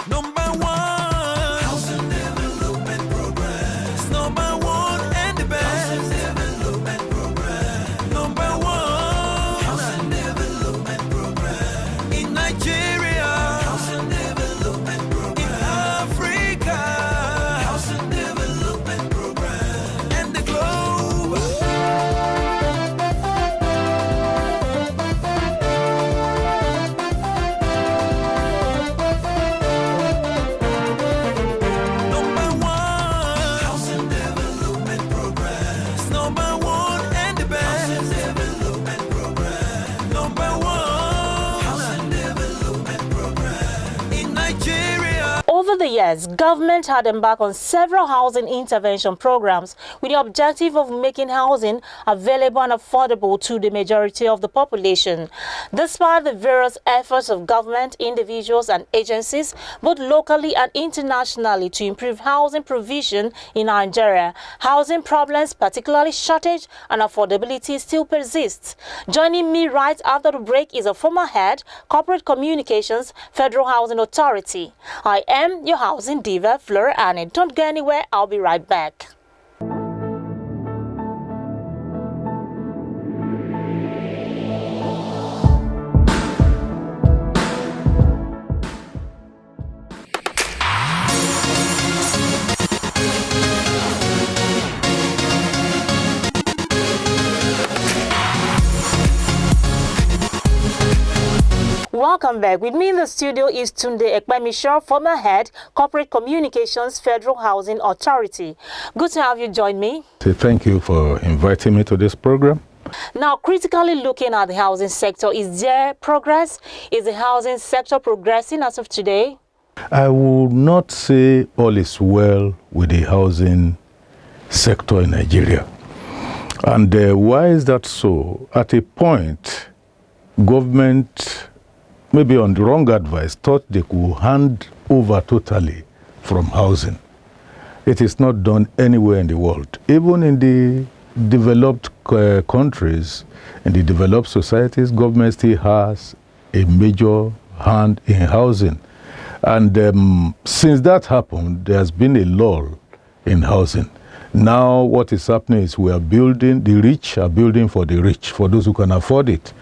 Number one, housing development program. It's number one and the best. Housing development program. Number one, housing development program. In Nigeria, housing development program. In Africa, housing development program. And the globe. Number one, housing development program. It's number one and the best. Housing development program. Number one, housing development program. In Nigeria. Over the years, government had embarked on several housing intervention programs with the objective of making housing available and affordable to the majority of the population. Despite the various efforts of government, individuals and agencies, both locally and internationally, to improve housing provision in Nigeria, housing problems, particularly shortage and affordability, still persist. Joining me right after the break is a former head, Corporate Communications, Federal Housing Authority. I am your housing diva, Flora, and don't go anywhere. I'll be right back. Welcome back. With me in the studio is Tunde Ekpemisho, former head, Corporate Communications, Federal Housing Authority. Good to have you join me. Thank you for inviting me to this program. Now, critically looking at the housing sector, is there progress? Is the housing sector progressing as of today? I would not say all is well with the housing sector in Nigeria. And why is that so? At a point, government, maybe on the wrong advice, thought they could hand over totally from housing. It is not done anywhere in the world. Even in the developed countries, in the developed societies, government still has a major hand in housing. And since that happened, there has been a lull in housing. Now what is happening is we are building, the rich are building for the rich, for those who can afford it.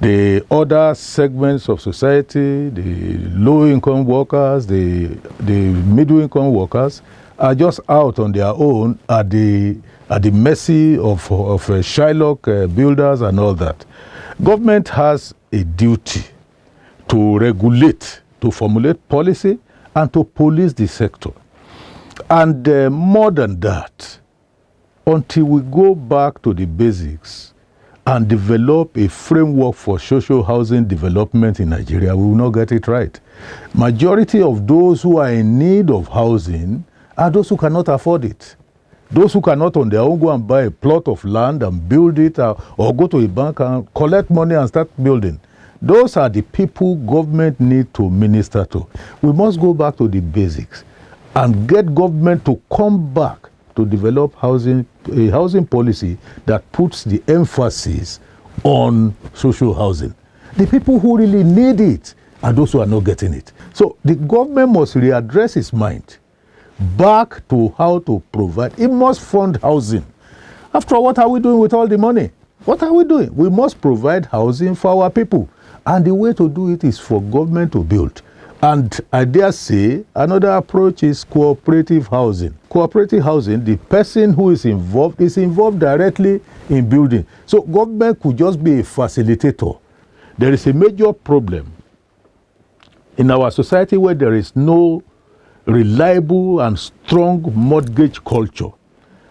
The other segments of society, the low-income workers, the middle-income workers, are just out on their own at the mercy of Shylock builders and all that. Government has a duty to regulate, to formulate policy, and to police the sector. And more than that, until we go back to the basics and develop a framework for social housing development in Nigeria, we will not get it right. Majority of those who are in need of housing are those who cannot afford it. Those who cannot on their own go and buy a plot of land and build it, or go to a bank and collect money and start building. Those are the people government need to minister to. We must go back to the basics and get government to come back to develop a housing policy that puts the emphasis on social housing. The people who really need it are those who are not getting it. So the government must readdress its mind back to how to provide. It must fund housing. After all, what are we doing with all the money? What are we doing? We must provide housing for our people. And the way to do it is for government to build. And I dare say another approach is cooperative housing. Cooperative housing, the person who is involved directly in building. So government could just be a facilitator. There is a major problem in our society where there is no reliable and strong mortgage culture.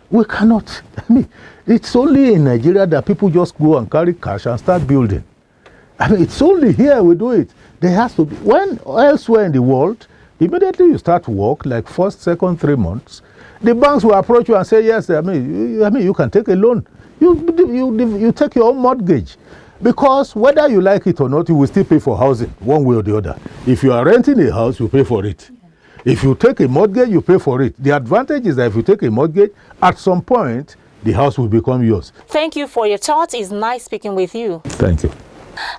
We cannot, it's only in Nigeria that people just go and carry cash and start building. It's only here we do it. There has to be, when elsewhere in the world, immediately you start work, like first, second, 3 months, the banks will approach you and say, yes, you can take a loan. You take your own mortgage. Because whether you like it or not, you will still pay for housing, one way or the other. If you are renting a house, you pay for it. If you take a mortgage, you pay for it. The advantage is that if you take a mortgage, at some point, the house will become yours. Thank you for your thoughts. It's nice speaking with you. Thank you.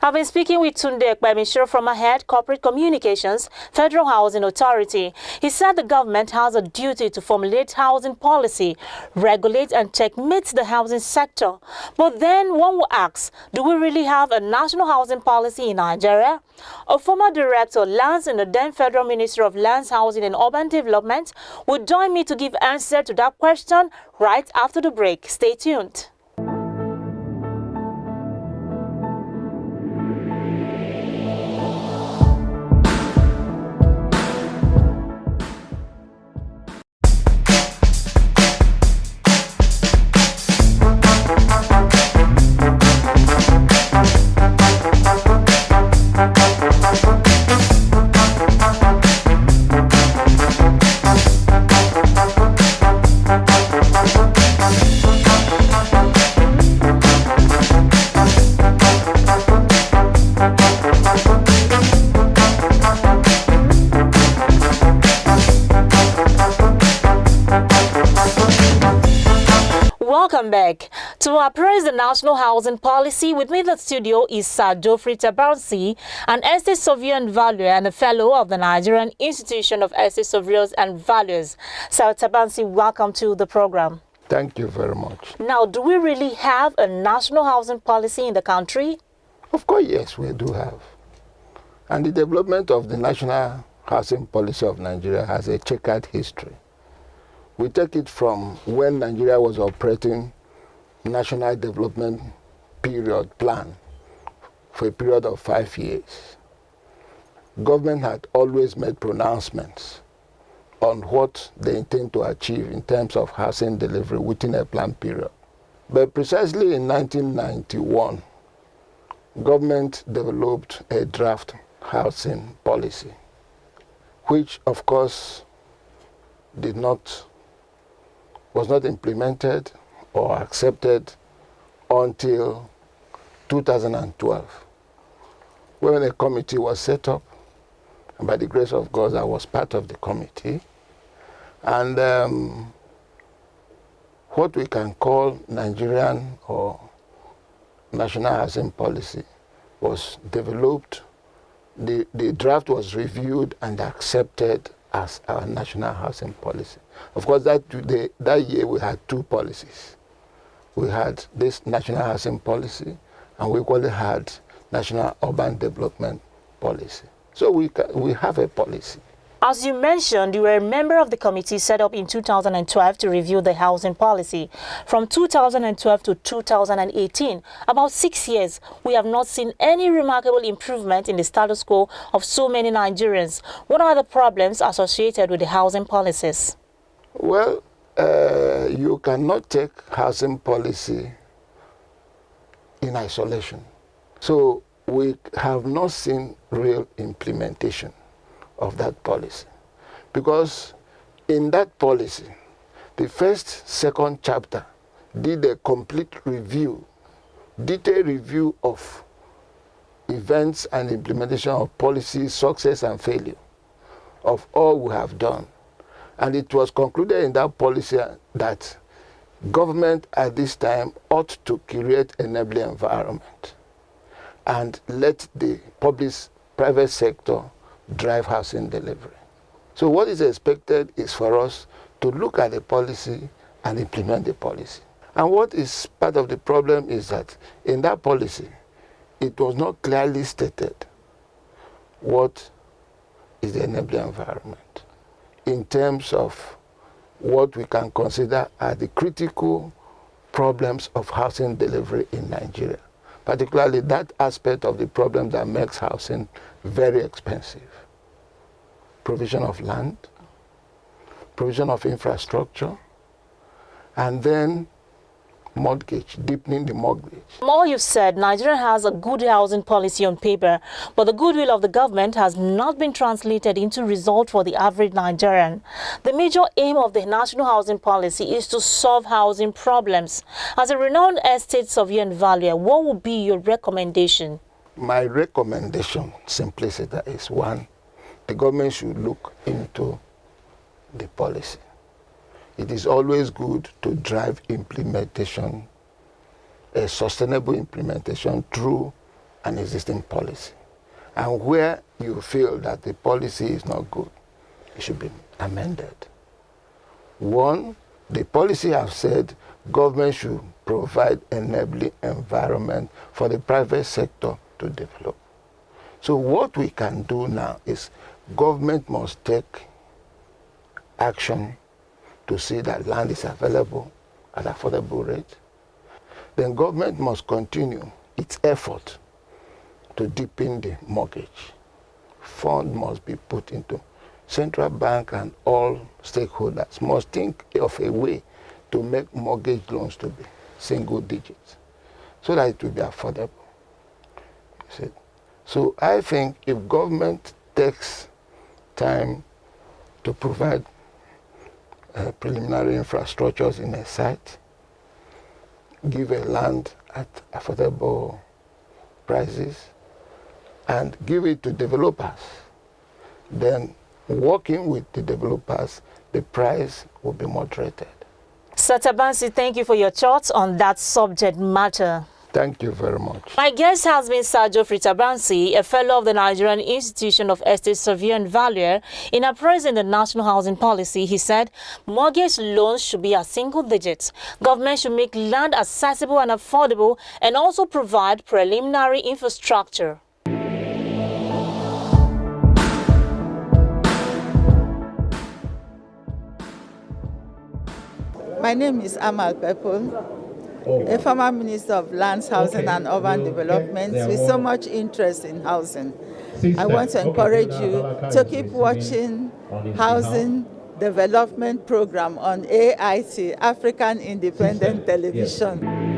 I've been speaking with Tunde Ekpemishiro from Ahead Corporate Communications, Federal Housing Authority. He said the government has a duty to formulate housing policy, regulate and checkmate the housing sector. But then one will ask, do we really have a national housing policy in Nigeria? A former director, Lands in the then Federal Ministry of Lands, Housing and Urban Development, will join me to give answer to that question right after the break. Stay tuned. Welcome back. To appraise the national housing policy, with me in the studio is Sir Geoffrey Tabansi, an estate surveyor and valuer and a fellow of the Nigerian Institution of Estate Surveyors and Valuers. Sir Tabansi, welcome to the program. Thank you very much. Now, do we really have a national housing policy in the country? Of course, yes, we do have. And the development of the national housing policy of Nigeria has a checkered history. We take it from when Nigeria was operating National Development Period Plan for a period of 5 years. Government had always made pronouncements on what they intend to achieve in terms of housing delivery within a planned period. But precisely in 1991, government developed a draft housing policy, which of course was not implemented or accepted until 2012, when a committee was set up, and by the grace of God, I was part of the committee, and what we can call Nigerian or national housing policy was developed. The draft was reviewed and accepted as our national housing policy. Of course, that year we had two policies. We had this national housing policy, and we equally had national urban development policy. So we have a policy. As you mentioned, you were a member of the committee set up in 2012 to review the housing policy. From 2012 to 2018, about 6 years, we have not seen any remarkable improvement in the status quo of so many Nigerians. What are the problems associated with the housing policies? Well, you cannot take housing policy in isolation. So we have not seen real implementation of that policy, because in that policy, the first, second chapter did a complete review, detailed review of events and implementation of policies, success and failure of all we have done. And it was concluded in that policy that government at this time ought to create an enabling environment and let the private sector drive housing delivery. So what is expected is for us to look at the policy and implement the policy. And what is part of the problem is that in that policy, it was not clearly stated what is the enabling environment in terms of what we can consider are the critical problems of housing delivery in Nigeria, particularly that aspect of the problem that makes housing very expensive. Provision of land, provision of infrastructure, and then mortgage, deepening the mortgage. All you've said, Nigeria has a good housing policy on paper, but the goodwill of the government has not been translated into result for the average Nigerian. The major aim of the national housing policy is to solve housing problems. As a renowned estate surveyor and valuer, what would be your recommendation? My recommendation, simplicity, is one, the government should look into the policy. It is always good to drive implementation, a sustainable implementation through an existing policy. And where you feel that the policy is not good, it should be amended. One, the policy has said government should provide enabling environment for the private sector to develop. So what we can do now is government must take action to see that land is available at affordable rate. Then government must continue its effort to deepen the mortgage. Fund must be put into central bank, and all stakeholders must think of a way to make mortgage loans to be single digits so that it will be affordable. See? So I think if government takes time to provide preliminary infrastructures in a site, give a land at affordable prices, and give it to developers, then working with the developers, the price will be moderated. Satabansi, thank you for your thoughts on that subject matter. Thank you very much. My guest has been Sir Geoffrey Tabansi, a fellow of the Nigerian Institution of Estate Surveyor and Valuer. In appraising the national housing policy, he said mortgage loans should be at single digits. Government should make land accessible and affordable and also provide preliminary infrastructure. My name is Amal Pepple, a former Minister of Lands, Housing and Urban Development with so much interest in housing. I want to encourage you to keep watching Housing Development Program on AIT, African Independent Television.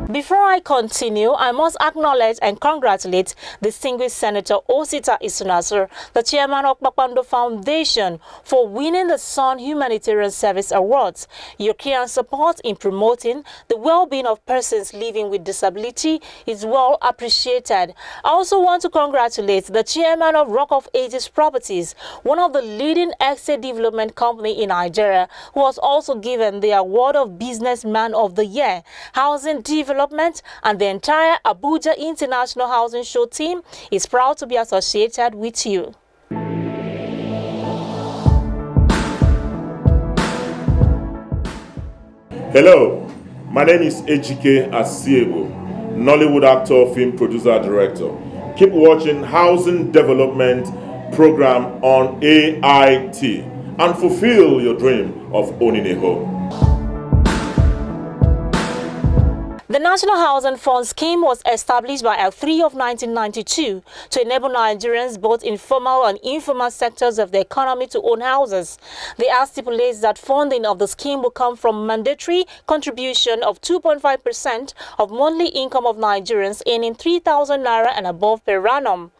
Before I continue, I must acknowledge and congratulate distinguished Senator Osita Isunasur, the chairman of Kpakpando Foundation, for winning the Sun Humanitarian Service Awards. Your care and support in promoting the well-being of persons living with disability is well appreciated. I also want to congratulate the chairman of Rock of Ages Properties, one of the leading estate development company in Nigeria, who was also given the award of Businessman of the Year. Housing Development and the entire Abuja International Housing Show team is proud to be associated with you. Hello, my name is Ejike Asiebo, Nollywood actor, film producer, director. Keep watching Housing Development Program on AIT and fulfill your dream of owning a home. The National Housing Fund scheme was established by Act 3 of 1992 to enable Nigerians, both in formal and informal sectors of the economy, to own houses. The Act stipulates that funding of the scheme will come from mandatory contribution of 2.5% of monthly income of Nigerians earning 3,000 naira and above per annum.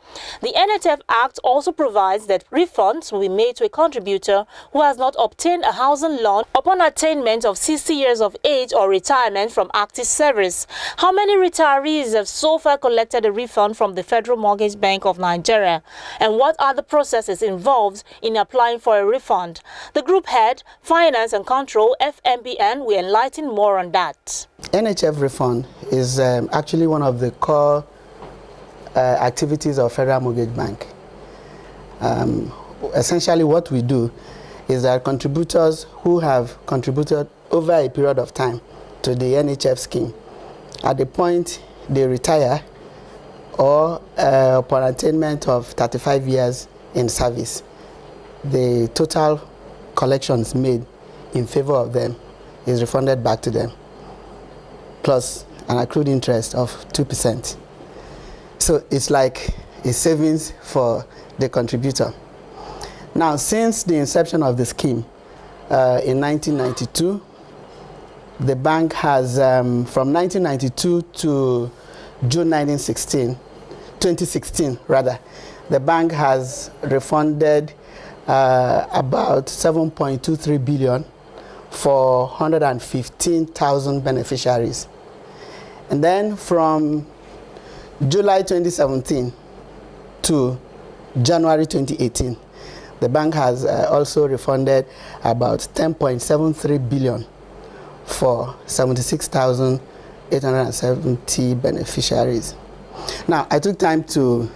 The NHF Act also provides that refunds will be made to a contributor who has not obtained a housing loan upon attainment of 60 years of age or retirement from active service. How many retirees have so far collected a refund from the Federal Mortgage Bank of Nigeria? And what are the processes involved in applying for a refund? The Group Head, Finance and Control, FMBN, will enlighten more on that. NHF refund is actually one of the core activities of Federal Mortgage Bank. Essentially what we do is that contributors who have contributed over a period of time to the NHF scheme, at the point they retire or upon attainment of 35 years in service, the total collections made in favor of them is refunded back to them, plus an accrued interest of 2%. So it's like a savings for the contributor. Now, since the inception of the scheme in 1992, the bank has, from 1992 to June 2016, the bank has refunded about 7.23 billion for 115,000 beneficiaries. And then from July 2017 to January 2018, the bank has also refunded about 10.73 billion for 76,870 beneficiaries. Now, I took time to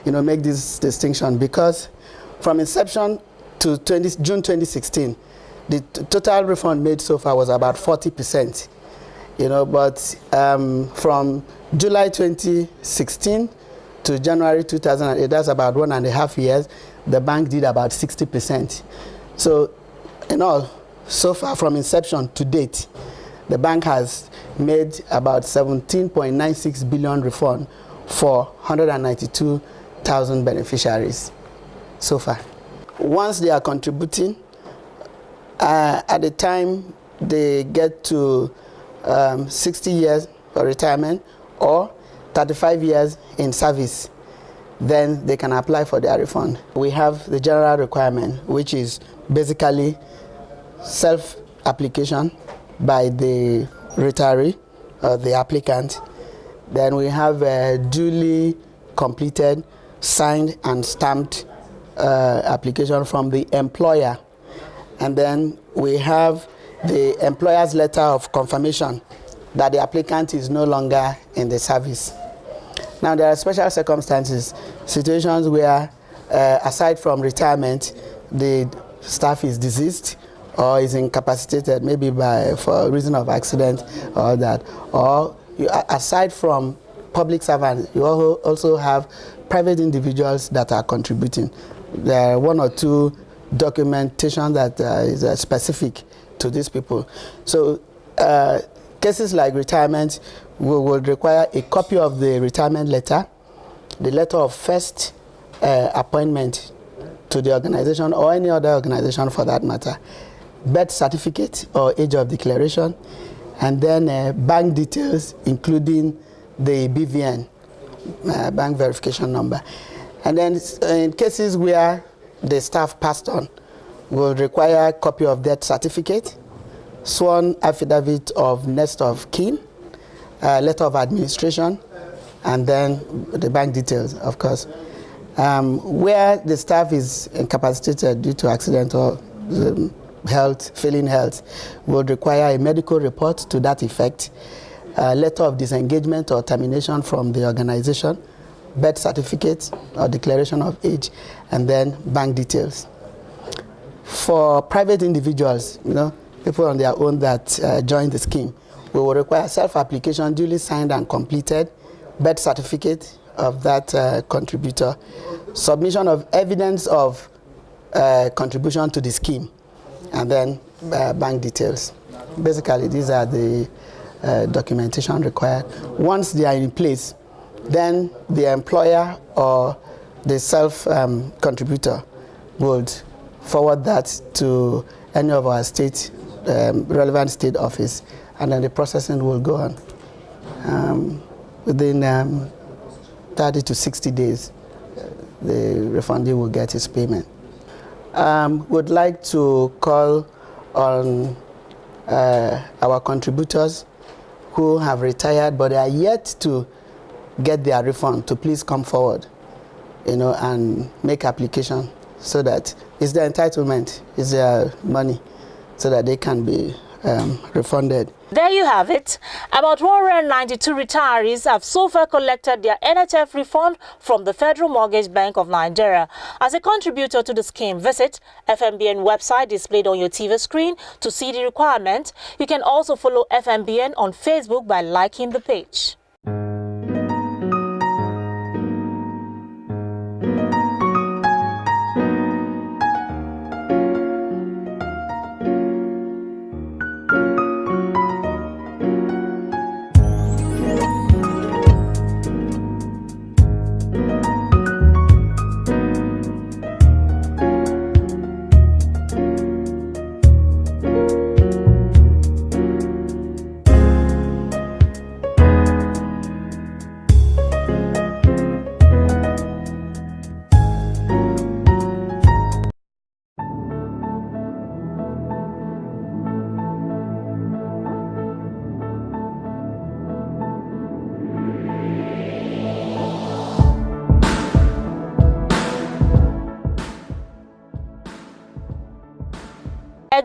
make this distinction because from inception to June 2016, the total refund made so far was about 40%. But from July 2016 to January 2008, that's about 1.5 years, the bank did about 60%. So in all, so far from inception to date, the bank has made about 17.96 billion refund for 192,000 beneficiaries so far. Once they are contributing, at the time they get to 60 years for retirement or 35 years in service, then they can apply for their refund. We have the general requirement, which is basically self-application by the retiree or the applicant. Then we have a duly completed, signed and stamped application from the employer. And then we have the employer's letter of confirmation that the applicant is no longer in the service. Now, there are special circumstances, situations where, aside from retirement, the staff is deceased or is incapacitated, maybe for a reason of accident or that. Or aside from public servants, you also have private individuals that are contributing. There are one or two documentation that is specific to these people. So cases like retirement will require a copy of the retirement letter, the letter of first appointment to the organization or any other organization for that matter, birth certificate or age of declaration, and then bank details including the BVN, bank verification number. And then in cases where the staff passed on, will require a copy of death certificate, sworn affidavit of next of kin, letter of administration, and then the bank details, of course. Where the staff is incapacitated due to accident or failing health, will require a medical report to that effect, a letter of disengagement or termination from the organization, birth certificate or declaration of age, and then bank details. For private individuals, people on their own that join the scheme, we will require self-application duly signed and completed, birth certificate of that contributor, submission of evidence of contribution to the scheme, and then bank details. Basically, these are the documentation required. Once they are in place, then the employer or the self-contributor would forward that to any of our relevant state office, and then the processing will go on. Within 30 to 60 days, the refundee will get his payment. Would like to call on our contributors who have retired but are yet to get their refund to please come forward, and make application so that it's their entitlement, it's their money, so that they can be refunded. There you have it. About 192 retirees have so far collected their NHF refund from the Federal Mortgage Bank of Nigeria. As a contributor to the scheme, visit FMBN website displayed on your TV screen to see the requirement. You can also follow FMBN on Facebook by liking the page.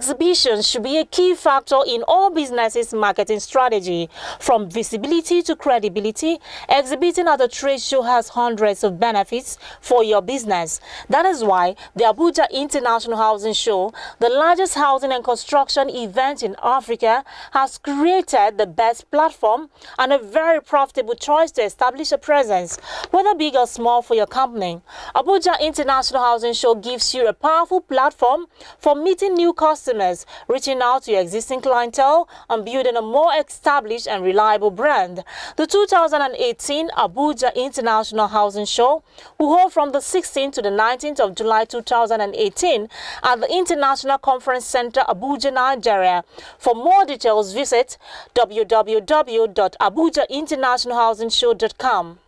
Exhibitions should be a key factor in all businesses' marketing strategy. From visibility to credibility, exhibiting at a trade show has hundreds of benefits for your business. That is why the Abuja International Housing Show, the largest housing and construction event in Africa, has created the best platform and a very profitable choice to establish a presence, whether big or small, for your company. Abuja International Housing Show gives you a powerful platform for meeting new customers, reaching out to your existing clientele, and building a more established and reliable brand. The 2018 Abuja International Housing Show will hold from the 16th to the 19th of July 2018 at the International Conference Center, Abuja, Nigeria. For more details, visit www.abujainternationalhousingshow.com.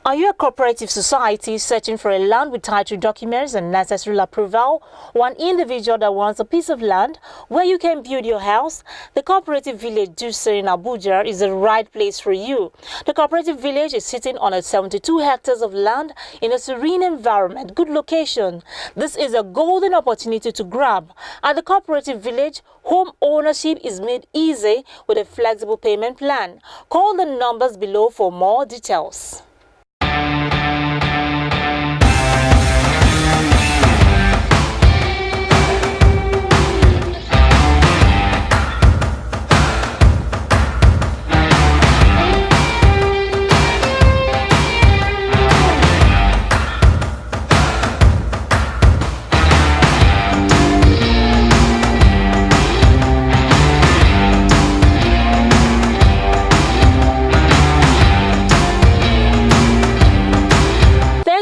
Are you a cooperative society searching for a land with title documents and necessary approval, or an individual that wants a piece of land where you can build your house? The Cooperative Village Duse in Abuja is the right place for you. The Cooperative Village is sitting on 72 hectares of land in a serene environment, good location. This is a golden opportunity to grab. At the Cooperative Village, home ownership is made easy with a flexible payment plan. Call the numbers below for more details.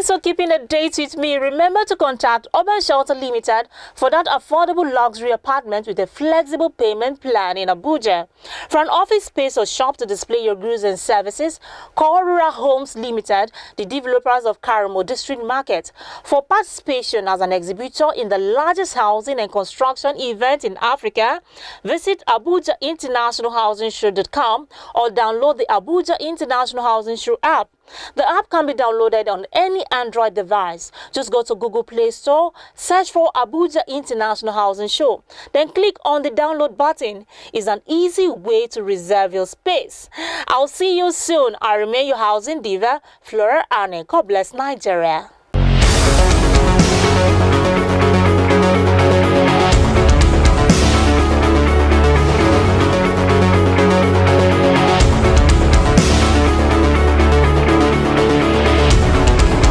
So keeping a date with me, remember to contact Urban Shelter Limited for that affordable luxury apartment with a flexible payment plan in Abuja. For an office space or shop to display your goods and services, call Rural Homes Limited, the developers of Karamo District Market. For participation as an exhibitor in the largest housing and construction event in Africa, visit AbujaInternationalHousingShow.com or download the Abuja International Housing Show app. The app can be downloaded on any Android device. Just go to Google Play Store, search for Abuja International Housing Show, then click on the download button. It's an easy way to reserve your space. I'll see you soon. I remain your housing diva, Flora. God bless Nigeria.